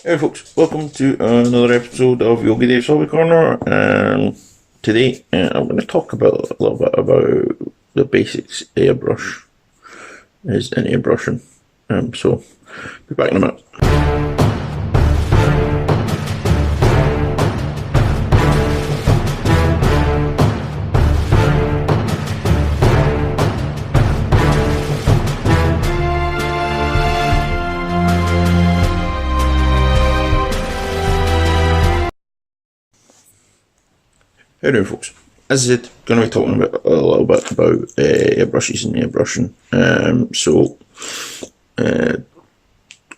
Hey folks, welcome to another episode of Yogi Dave's Hobby Corner. Today I'm going to talk about a little bit about the basics airbrush is in airbrushing. So be back in a minute. How do folks? As I said, going to be talking about a little bit about airbrushes and airbrushing.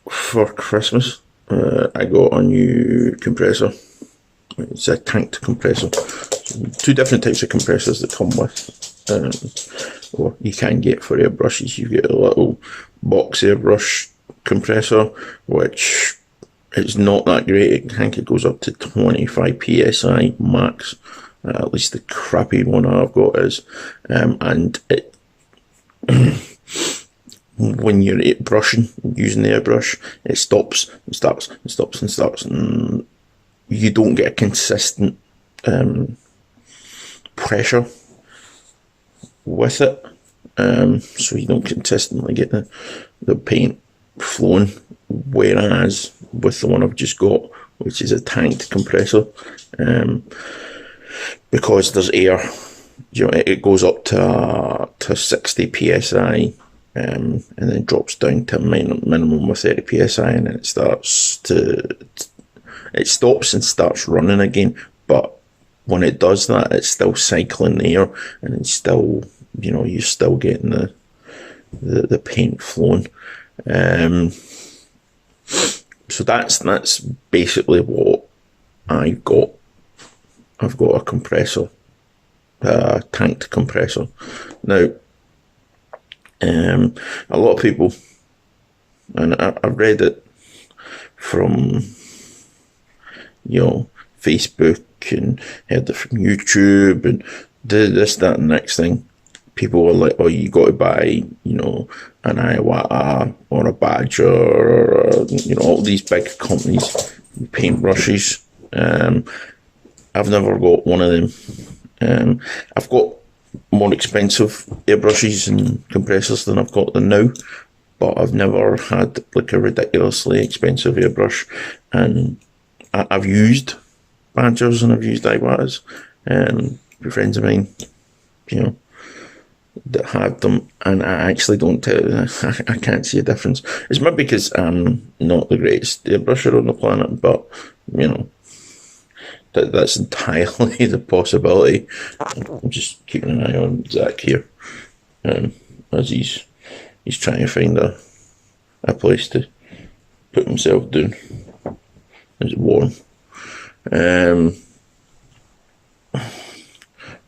For Christmas, I got a new compressor. It's a tanked compressor. Two different types of compressors that come with, or you can get for airbrushes. You get a little box airbrush compressor, which is not that great. I think it goes up to 25 psi max. At least the crappy one I've got is, and it when you're brushing using the airbrush, it stops and starts and stops and starts, and you don't get a consistent pressure with it, so you don't consistently get the paint flowing. Whereas with the one I've just got, which is a tanked compressor, because there's air, it goes up to 60 psi, and then drops down to a minimum of 30 psi, and then it stops and starts running again. But when it does that, it's still cycling the air, and it's still, you're still getting the paint flowing. So that's basically what I got. I've got a compressor, a tanked compressor. Now, a lot of people, and I've read it from, Facebook, and heard it from YouTube, and this, that, and next thing. People were like, "Oh, you got to buy, an Iwata or a Badger, or all these big companies, paint brushes." I've never got one of them. I've got more expensive airbrushes and compressors than I've got them now, but I've never had like a ridiculously expensive airbrush. And I've used Badgers and I've used Iwatas, friends of mine, that had them, and I actually don't tell. I can't see a difference. It's maybe because I'm not the greatest airbrusher on the planet, but that's entirely the possibility. I'm just keeping an eye on Zach here, as he's trying to find a place to put himself down. It's warm.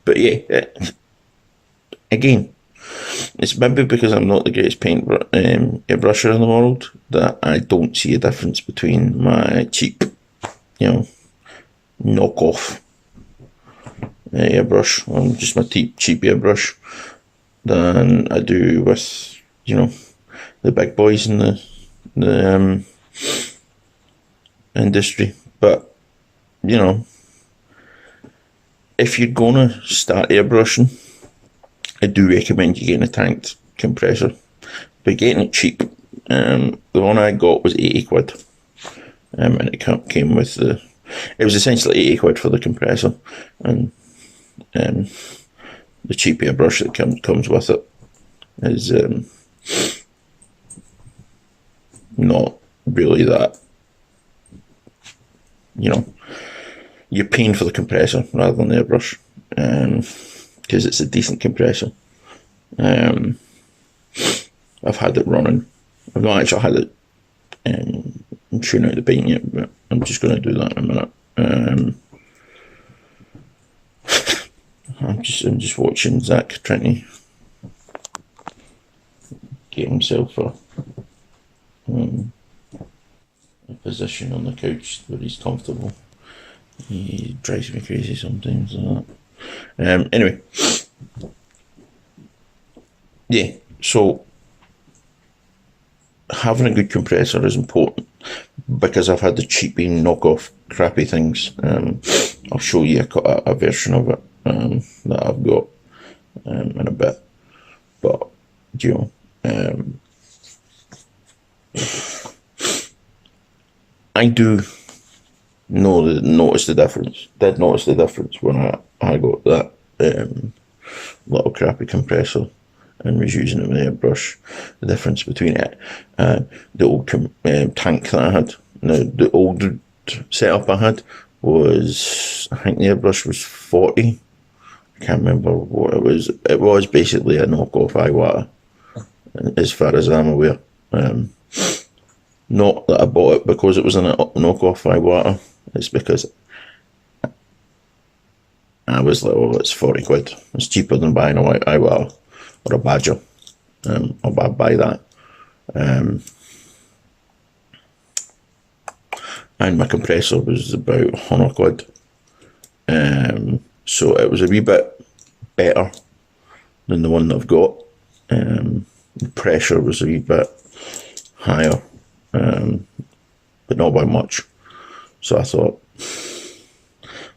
But yeah, again, it's maybe because I'm not the greatest airbrusher in the world that I don't see a difference between my cheap, knockoff airbrush, or just my cheap airbrush, than I do with the big boys in the industry. But if you're gonna start airbrushing, I do recommend you getting a tanked compressor, but getting it cheap. The one I got was 80 quid, and it came with it was essentially 80 quid for the compressor, and the cheap airbrush that comes with it is not really that. You're paying for the compressor rather than the airbrush, because it's a decent compressor. I've had it running. I've not actually had it tune out the paint yet, but I'm just going to do that in a minute. I'm just watching Zach trying to get himself a position on the couch where he's comfortable. He drives me crazy sometimes like that. Anyway, yeah, so having a good compressor is important, because I've had the cheapy knockoff crappy things. I'll show you a version of it that I've got in a bit. But, you know, I do notice the difference. Did notice the difference when I got that little crappy compressor and was using it with Airbrush. The difference between it and the old tank that I had. Now, the old setup I had was, I think the Airbrush was 40. I can't remember what it was. It was basically a knockoff Iwata, as far as I'm aware. Not that I bought it because it was a knockoff Iwata. It's because I was like, oh, it's 40 quid. It's cheaper than buying a Iwata or a Badger. I'll buy that. And my compressor was about 100 quid. So it was a wee bit better than the one that I've got. The pressure was a wee bit higher, but not by much. So I thought,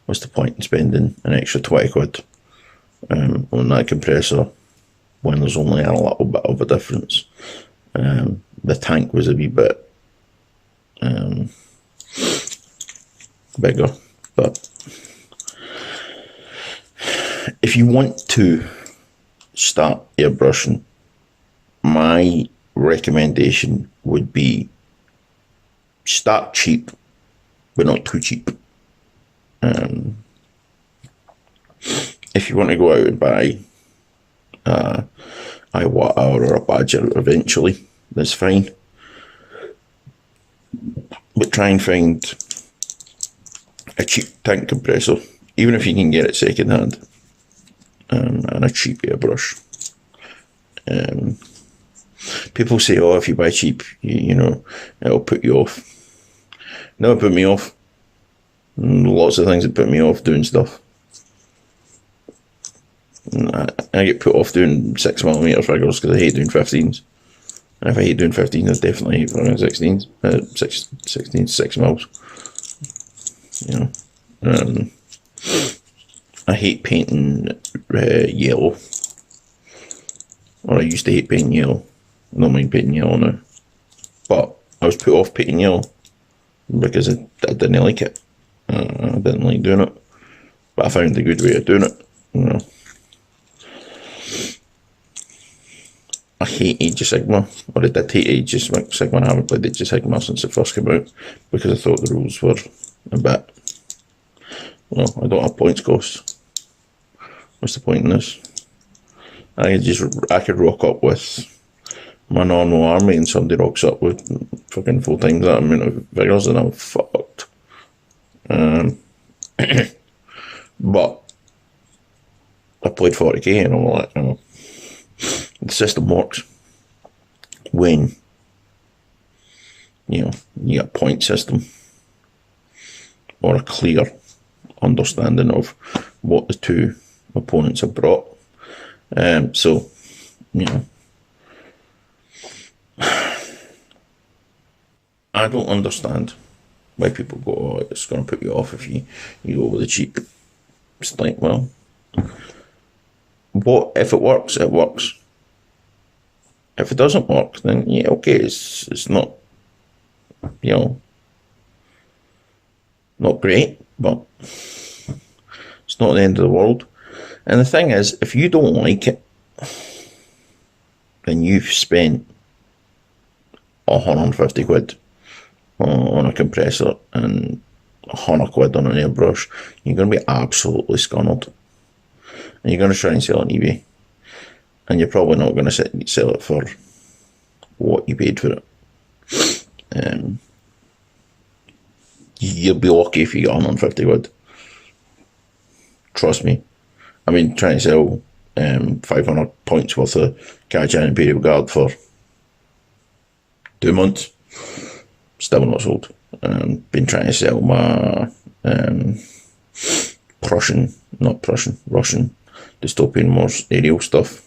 what's the point in spending an extra 20 quid on that compressor when there's only a little bit of a difference? The tank was a wee bit bigger, but if you want to start airbrushing, my recommendation would be start cheap, but not too cheap. If you want to go out and buy Iwata or a Badger eventually, that's fine. But try and find a cheap tank compressor, even if you can get it second hand, and a cheap airbrush. People say, oh, if you buy cheap, you know, it'll put you off. Never put me off. Lots of things that put me off doing stuff. I get put off doing 6mm figures because I hate doing 15s. And if I hate doing 15s, I definitely hate doing 16s. 16s, 6mm. You know. I hate painting yellow. Or I used to hate painting yellow. I don't mind painting yellow now. But I was put off painting yellow because I didn't like it. I didn't like doing it. But I found a good way of doing it. You know. I hate Age of Sigma, or I did hate Age of Sigma, and I haven't played Age of Sigma since it first came out because I thought the rules were a bit, well, I don't have points cost. What's the point in this? I could rock up with my normal army and somebody rocks up with fucking 4 times that amount of figures and I'm fucked. But I played 40k and all that, you know. The system works when, you know, you got a point system or a clear understanding of what the two opponents have brought. So, you know, I don't understand why people go, oh, it's going to put you off if you go with the cheap. It's like, well, what if it works? It works. If it doesn't work, then yeah, okay, it's not, you know, not great, but it's not the end of the world. And the thing is, if you don't like it, then you've spent 150 quid on a compressor and 100 quid on an airbrush, you're going to be absolutely scunnered. And you're going to try and sell it on eBay. And you're probably not going to sell it for what you paid for it. You'll be lucky if you get 150 quid. Trust me. I mean, trying to sell 500 points worth of Kajan Imperial Guard for 2 months. Still not sold. Been trying to sell my Russian Dystopian Wars aerial stuff.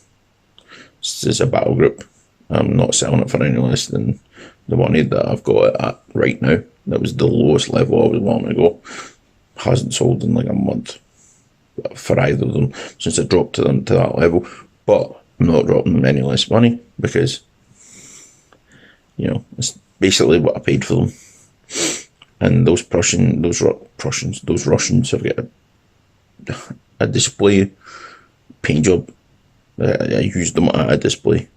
This is a battle group. I'm not selling it for any less than the money that I've got it at right now. That was the lowest level I was wanting to go. Hasn't sold in like a month for either of them since I dropped them to that level. But I'm not dropping them any less money because, you know, it's basically what I paid for them. And those Russians have got a display paint job. I used them at a display.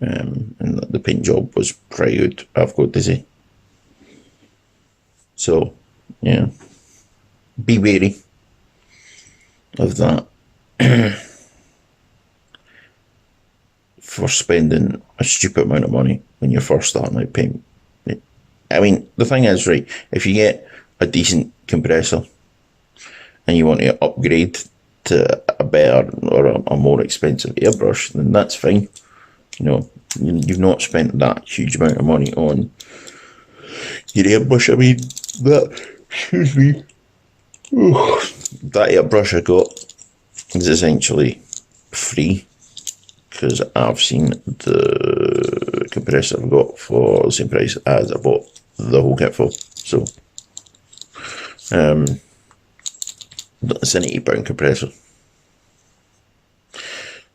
And the paint job was pretty good, I've got to say. So, yeah, be wary of that for spending a stupid amount of money when you're first starting out paint. I mean, the thing is, right, if you get a decent compressor and you want to upgrade to a better or a more expensive airbrush, then that's fine. You know, you've not spent that huge amount of money on your airbrush. I mean, excuse me, that airbrush I got is essentially free because I've seen the compressor I've got for the same price as I bought the whole kit for. So, it's an £80 compressor.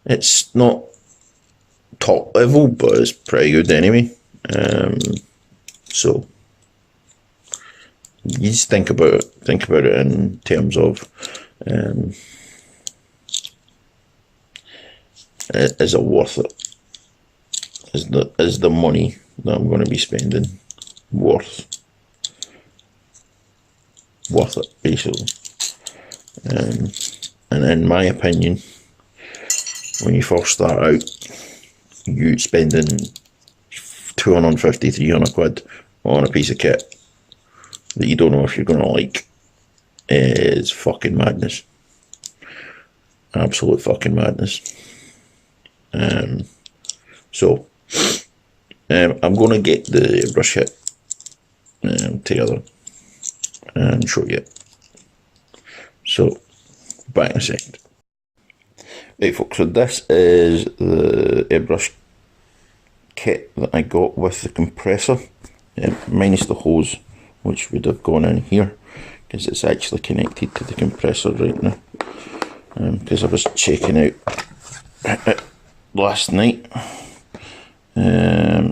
It's not top level, but it's pretty good anyway. So you just think about it in terms of is it worth it? Is the money that I'm going to be spending worth it, basically? And in my opinion, when you first start out, you spending 250, 300 quid on a piece of kit that you don't know if you're going to like is fucking madness. Absolute fucking madness. So I'm going to get the brush kit together and show you it. So back in a second. Right folks, so this is the airbrush kit that I got with the compressor, minus the hose, which would have gone in here because it's actually connected to the compressor right now, because I was checking out it last night.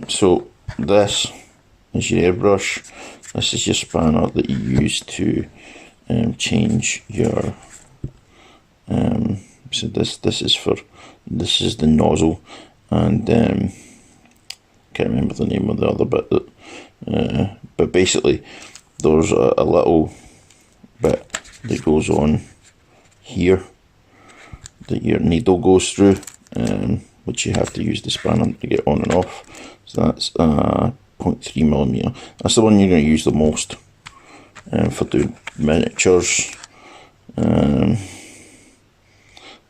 So this is your airbrush. This is your spanner that you use to change your so this is the nozzle, and can't remember the name of the other bit that but basically there's a little bit that goes on here that your needle goes through, which you have to use the spanner to get on and off. So that's 0.3mm. That's the one you're going to use the most for doing miniatures.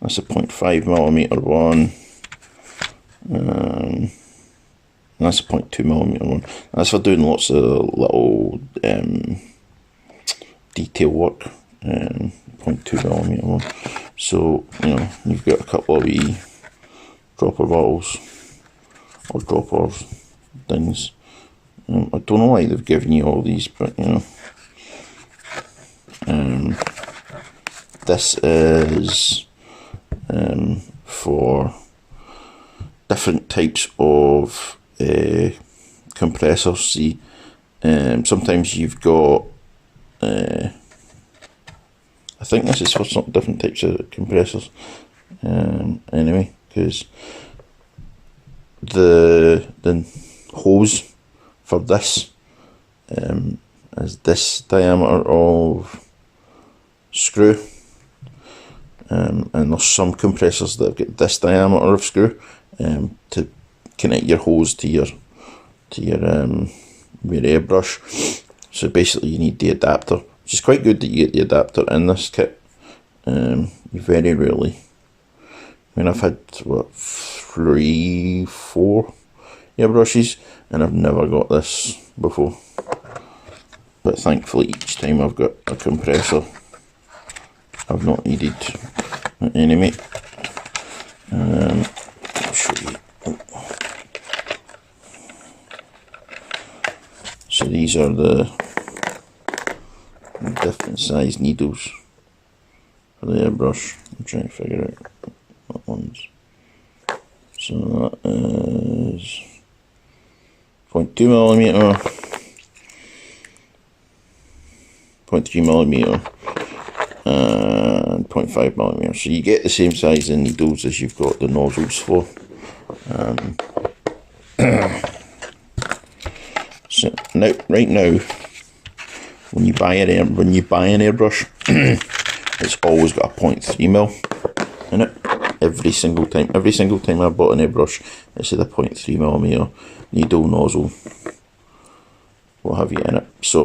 That's a 0.5mm one. That's a 0.2mm one. That's for doing lots of little detail work. 0.2mm one. So, you know, you've got a couple of wee dropper bottles or dropper things. I don't know why they've given you all these, but you know. This is for different types of compressors. See, sometimes you've got I think this is for some different types of compressors. Anyway, because the hose for this is this diameter of screw, and there's some compressors that have got this diameter of screw to connect your hose to your airbrush. So basically you need the adapter, which is quite good that you get the adapter in this kit. You very rarely, I mean, I've had what, 3, 4 airbrushes and I've never got this before, but thankfully each time I've got a compressor I've not needed an enemy. I'll show you. these are the different size needles for the airbrush. I'm trying to figure out what ones. So that is 0.2mm, 0.3mm, and 0.5mm. So you get the same size in needles as you've got the nozzles for. So now, right now, when you buy an airbrush, it's always got a 0.3mm in it. Every single time I bought an airbrush, it said a 0.3mm needle, nozzle, what have you in it. So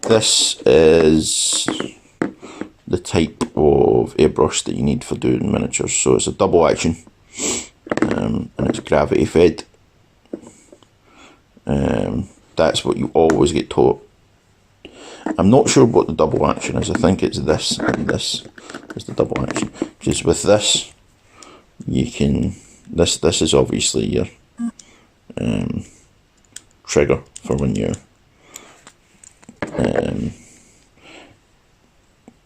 this is the type of airbrush that you need for doing miniatures. So it's a double action, and it's gravity fed. That's what you always get taught. I'm not sure what the double action is. I think it's this and this is the double action. Because with this, you can, this is obviously your trigger for when you're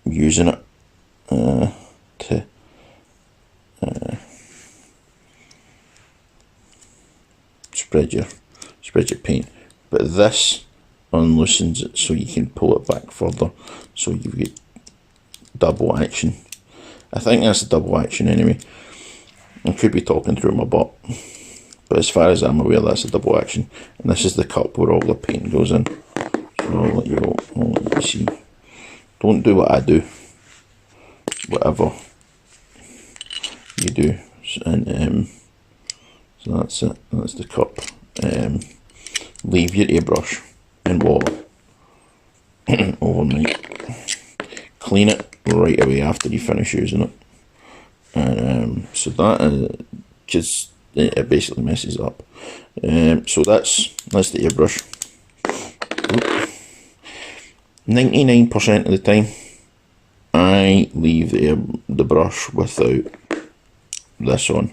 using it to spread your paint. But this unloosens it so you can pull it back further, so you get double action. I think that's a double action anyway. I could be talking through my butt, but as far as I'm aware, that's a double action. And this is the cup where all the paint goes in. So I'll let you see. Don't do what I do, whatever you do. And so that's it, that's the cup. Leave your airbrush in water overnight. Clean it right away after you finish using it. And so that because it basically messes up. So that's the airbrush. 99% of the time, I leave the brush without this on.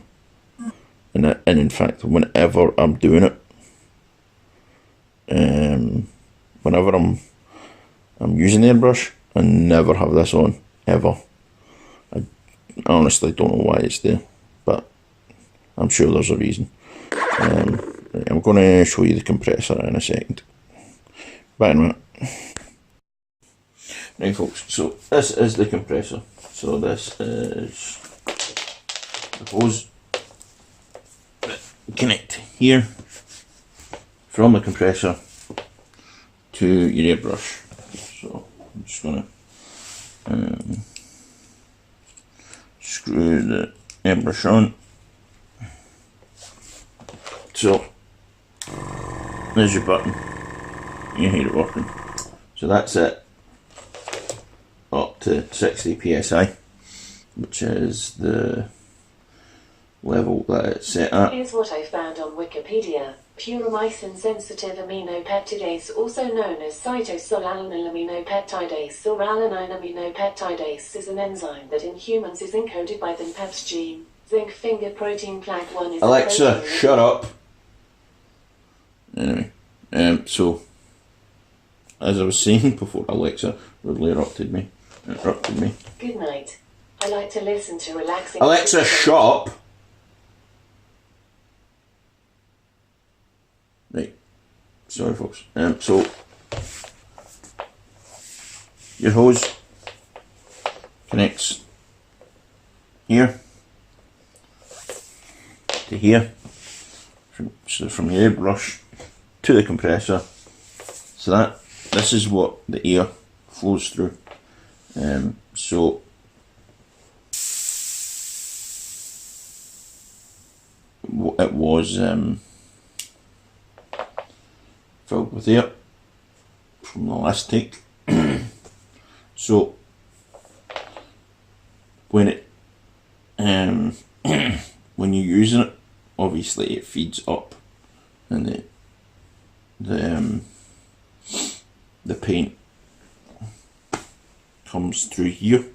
And in fact, whenever I'm doing it, whenever I'm using the airbrush, I never have this on, ever. I honestly don't know why it's there, but I'm sure there's a reason. I'm going to show you the compressor in a second. Back in a minute. Right folks, so this is the compressor. So this is the hose that connect here from the compressor to your airbrush. So I'm just going to screw the airbrush on. So there's your button. You hear it working. So that's it up to 60 psi, which is the level that it's set at. Here's what I found on Wikipedia. Puromycin-sensitive aminopeptidase, also known as cytosolaninolaminopeptidase or alanine aminopeptidase, is an enzyme that in humans is encoded by the PEPS gene. Zinc finger protein plaque 1 is Alexa, shut up. Anyway, so as I was saying before Alexa rudely interrupted me. Good night. I like to listen to relaxing. Alexa, shut up. Right. Sorry, folks. So your hose connects here to here. So from your airbrush to the compressor. So this is what the air flows through. So it was filled with air from the last take. So when it when you're using it, obviously it feeds up, and the paint comes through here.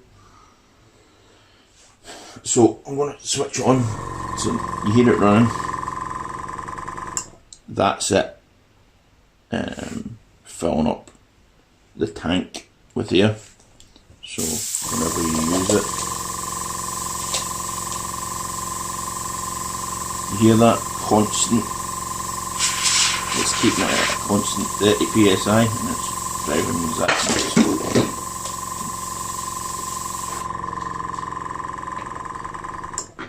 So I'm going to switch on, so you hear it running. That's it. filling up the tank with air. So whenever you use it, you hear that constant, it's keeping it at a constant 30 psi and it's driving the exact same speed.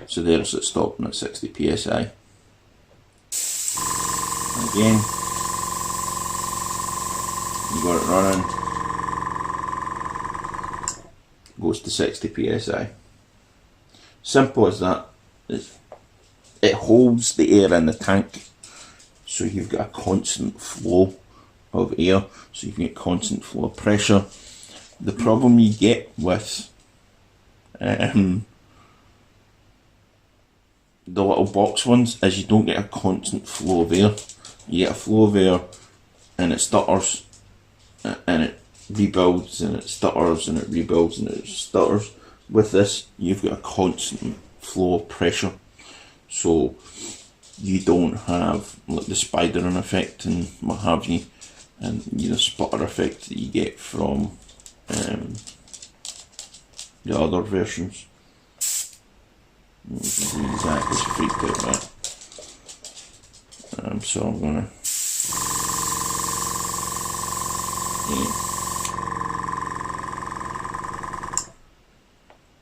So there's it stopping at 60 psi. And again, you got it running, goes to 60 psi. Simple as that. It holds the air in the tank, so you've got a constant flow of air, so you can get constant flow of pressure. The problem you get with the little box ones is you don't get a constant flow of air. You get a flow of air and it stutters and it rebuilds and it stutters and it rebuilds and it stutters. With this, you've got a constant flow of pressure, so you don't have like the spidering effect and what have you, and the sputter effect that you get from the other versions. Exactly freaked out that. So I'm gonna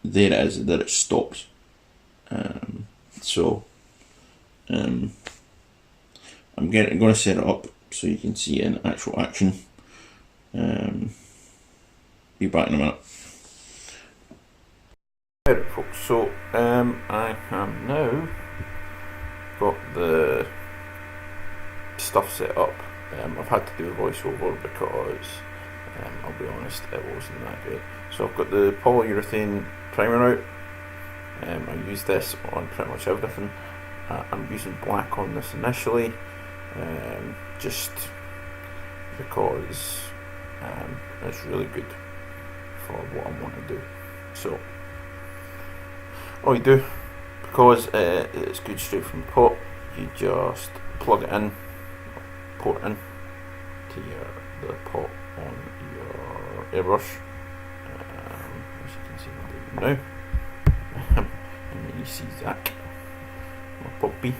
there it is, that it stops. I'm going to set it up so you can see it in actual action. Be back in a minute. Alright folks, so I have now got the stuff set up. I've had to do a voiceover because I'll be honest, it wasn't that great. So I've got the polyurethane primer out. I use this on pretty much everything. I'm using black on this initially, just because it's really good for what I want to do. So all you do, because it's good straight from the pot, you just plug it in, pour it in to the pot on your airbrush, as you can see I'm doing now. And then you see Zach, my puppy,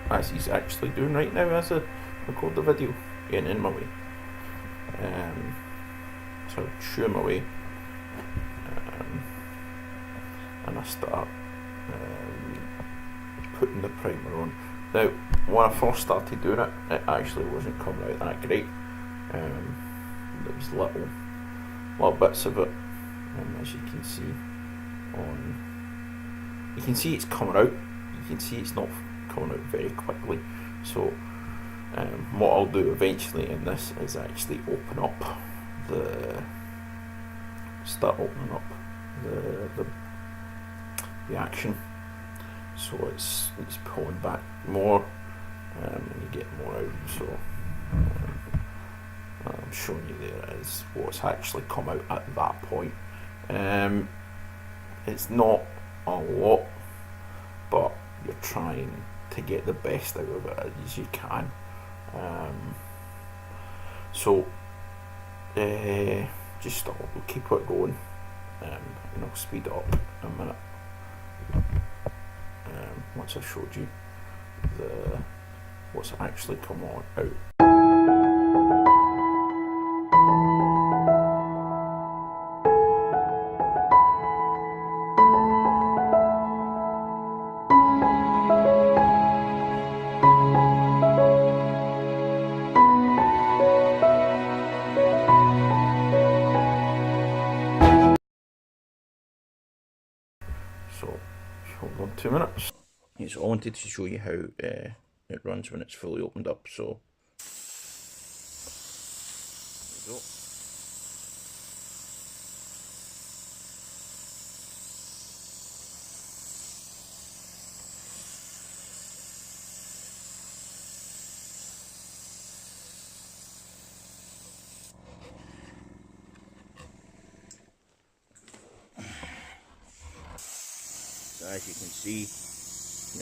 as he's actually doing right now as I record the video, getting in my way. So I shoo him away, and I start putting the primer on. Now, when I first started doing it, it actually wasn't coming out that great. There was little bits of it, as you can see you can see it's coming out. You can see it's not coming out very quickly. So what I'll do eventually in this is actually start opening up the action, so it's pulling back more, and you get more out. So I'm showing you there is what's actually come out at that point. It's not a lot, but you're trying to get the best out of it as you can. Just we'll keep it going, and I'll speed it up in a minute. Once I've showed you what's actually come on out. So hold on 2 minutes. Yeah, so I wanted to show you how it runs when it's fully opened up. So there we go. So as you can see, it's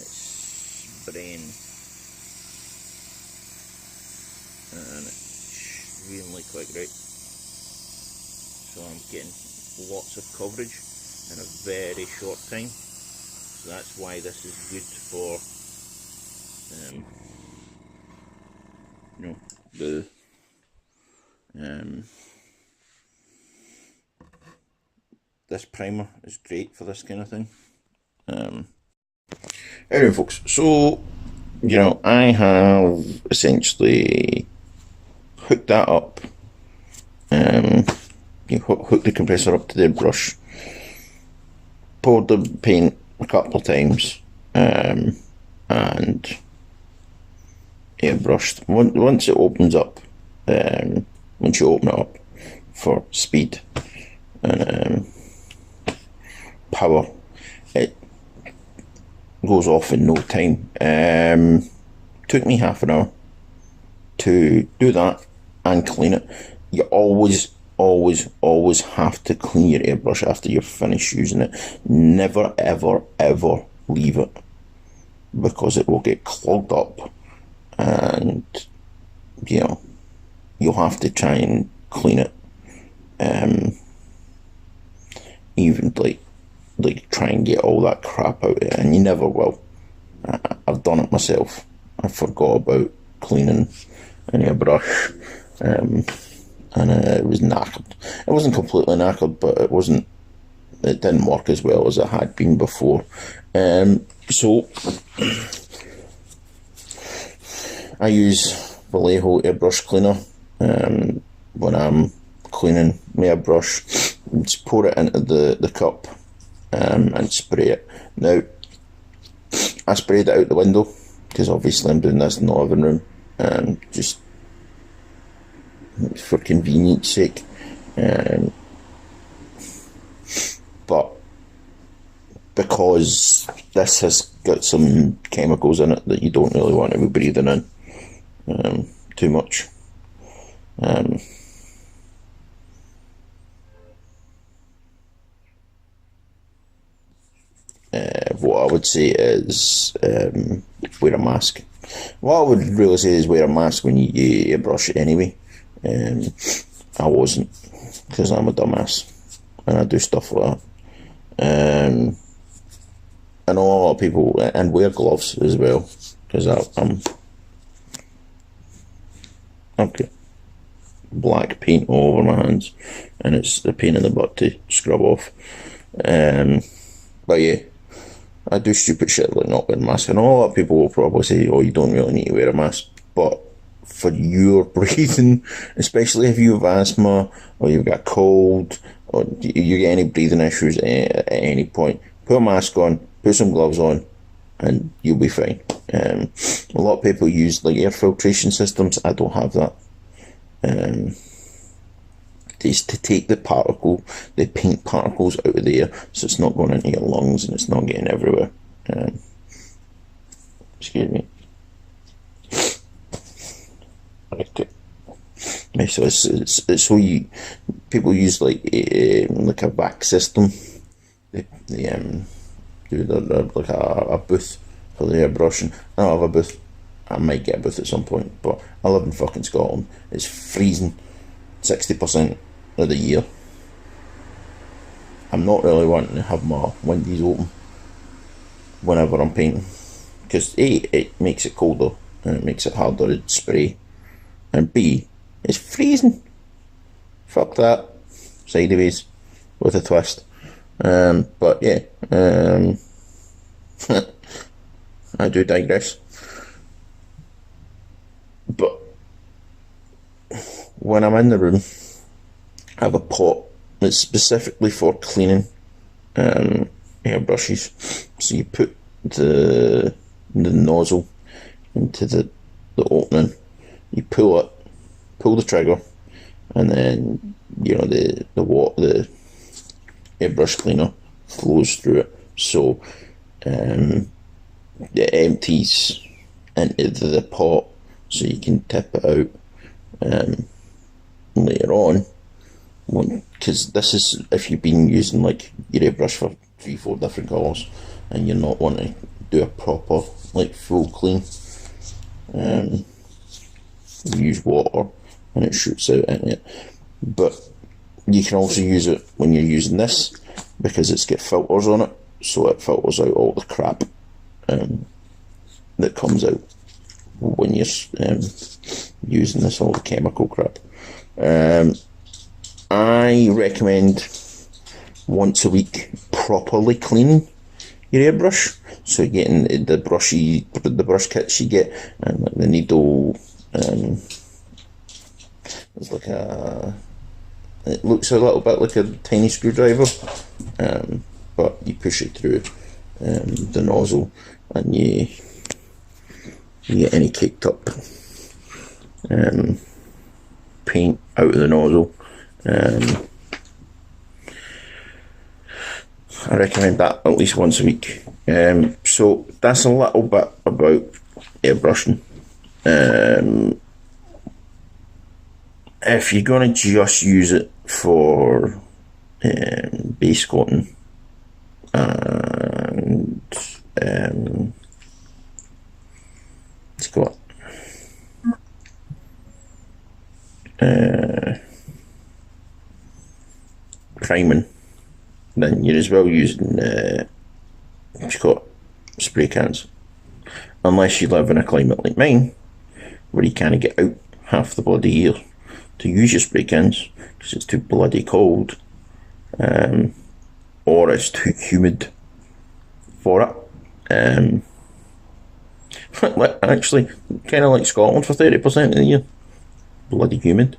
spraying and it's extremely quick, right? So I'm getting lots of coverage in a very short time. So that's why this is good for you know, the this primer is great for this kind of thing. Anyway, folks, so you know, I have essentially hooked that up. You hook the compressor up to the brush, poured the paint a couple of times, and airbrushed. Once it opens up, once you open it up for speed and power, it goes off in no time. Took me half an hour to do that and clean it. You always have to clean your airbrush after you're finished using it. Never ever leave it, because it will get clogged up, and you know, you'll have to try and clean it. Even like try and get all that crap out of it, and you never will. I've done it myself. I forgot about cleaning an airbrush, and it was knackered. It wasn't completely knackered, but it didn't work as well as it had been before. So I use Vallejo airbrush cleaner when I'm cleaning my airbrush. Just pour it into the cup and spray it. Now, I sprayed it out the window because obviously I'm doing this in the living room, just for convenience sake. But because this has got some chemicals in it that you don't really want to be breathing in too much. What I would say is wear a mask. What I would really say is wear a mask when you airbrush it anyway. I wasn't, because I'm a dumbass and I do stuff like that. I know a lot of people, and wear gloves as well, because I've got black paint all over my hands, and it's the pain in the butt to scrub off. But yeah, I do stupid shit like not wearing a mask. I know a lot of people will probably say, oh, you don't really need to wear a mask, but for your breathing, especially if you have asthma or you've got cold or you get any breathing issues at any point, put a mask on, put some gloves on, and you'll be fine. A lot of people use like air filtration systems. I don't have that. It's to take the paint particles out of the air, so it's not going into your lungs and it's not getting everywhere. Excuse me. Right, so it's so people use like a vac system. They do like a booth for the airbrushing. I don't have a booth. I might get a booth at some point, but I live in fucking Scotland. It's freezing 60% of the year. I'm not really wanting to have my windows open whenever I'm painting, because A, it makes it colder and it makes it harder to spray, and B, it's freezing. Fuck that. Sideways with a twist. But yeah, I do digress. But when I'm in the room, I have a pot that's specifically for cleaning airbrushes. So you put the nozzle into the opening, you pull the trigger, and then you know the airbrush cleaner flows through it. So it empties into the pot, so you can tip it out later on. Because this is if you've been using like your airbrush for 3-4 different colours and you're not wanting to do a proper like full clean. You use water and it shoots out in it. But you can also use it when you're using this because it's got filters on it, so it filters out all the crap that comes out when you're using this, all the chemical crap. I recommend once a week properly cleaning your airbrush. So you're getting the brush kits you get, and like the needle. It's like it looks a little bit like a tiny screwdriver, but you push it through the nozzle, and you get any caked up paint out of the nozzle. I recommend that at least once a week. So that's a little bit about airbrushing. If you're going to just use it for base coating and it's got priming, then you're as well using what's called spray cans, unless you live in a climate like mine where you can't get out half the bloody year to use your spray cans because it's too bloody cold, or it's too humid for it. Actually, kind of like Scotland for 30% of the year, bloody humid,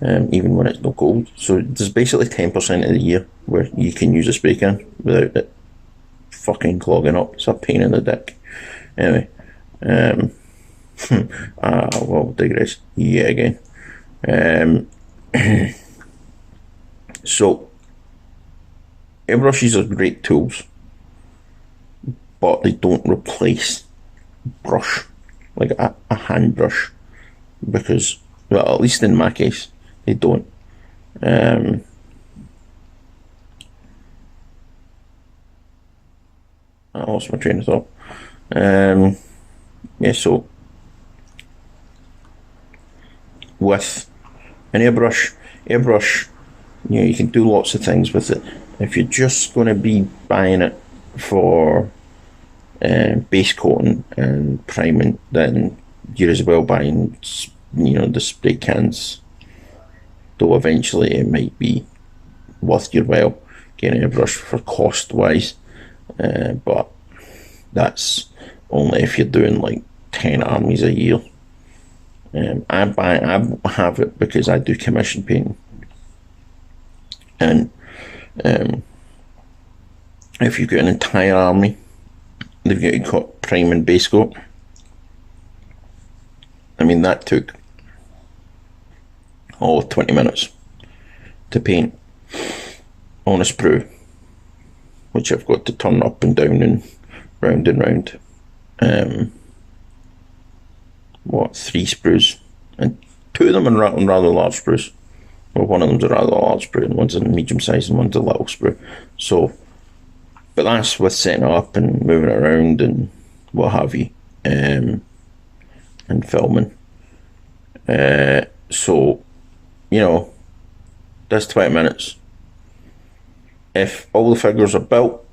even when it's not cold. So there's basically 10% of the year where you can use a spray can without it fucking clogging up. It's a pain in the dick. Anyway, well, digress yet again. So airbrushes are great tools, but they don't replace brush, like a hand brush, because, well, at least in my case, they don't. I lost my train of thought. Yeah, so with an airbrush, you know, you can do lots of things with it. If you're just going to be buying it for base coating and priming, then you're as well buying, you know, the spray cans. Though eventually it might be worth your while getting an airbrush for cost wise, but that's only if you're doing like 10 armies a year. I have it because I do commission painting, and if you've got an entire army, they've got to cut prime and base coat. I mean, that took all 20 minutes to paint on a sprue, which I've got to turn up and down and round and round. 3 sprues, and 2 of them are rather large sprues. Well, one of them's a rather large sprue, and one's a medium size, and one's a little sprue. So, but that's with setting it up and moving it around and what have you, and filming. So, you know, that's 20 minutes. If all the figures are built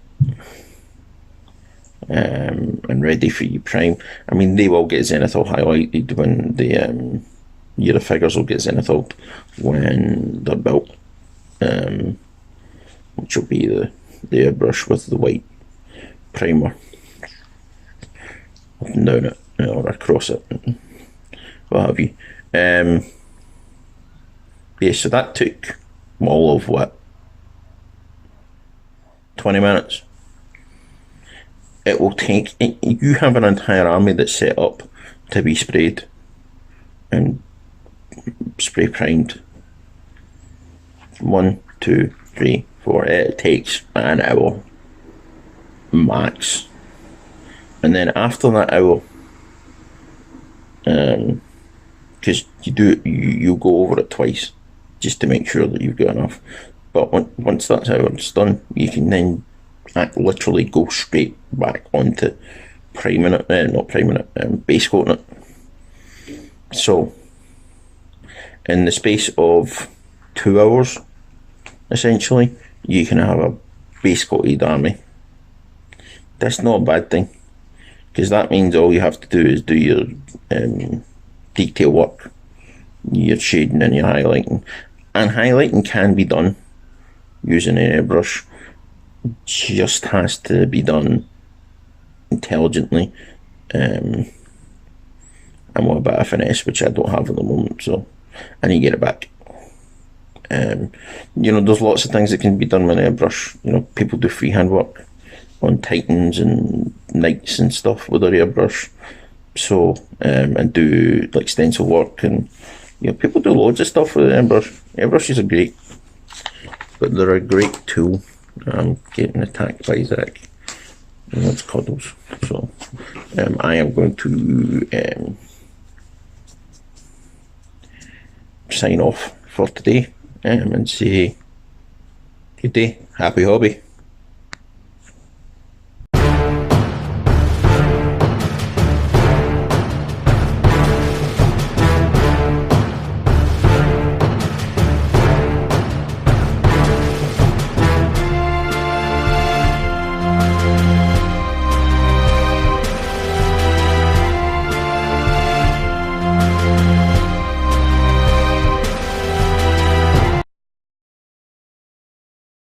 and ready for you prime, I mean, they will get zenithal highlighted when the the figures will get zenithal when they're built, which will be the airbrush with the white primer up and down it, or across it, what have you. Yeah, so that took all of what, 20 minutes. It will take, you have an entire army that's set up to be sprayed and spray primed. 1, 2, 3, 4. It takes an hour max, and then after that hour, because you go over it twice just to make sure that you've got enough. But once that's hour's done, you can then literally go straight back onto priming it, not priming it, base coating it. So in the space of 2 hours, essentially, you can have a base coated army. That's not a bad thing, because that means all you have to do is do your detail work, your shading and your highlighting. And highlighting can be done using an airbrush, just has to be done intelligently and with a bit of finesse, which I don't have at the moment, so I need to get it back. There's lots of things that can be done with an airbrush. People do freehand work on Titans and Knights and stuff with their airbrush, so and do like stencil work, and people do loads of stuff with an airbrush. Airbrushes are great, but they're a great tool. I'm getting attacked by Zach. That's Cuddles. So I am going to sign off for today and say good day, happy hobby.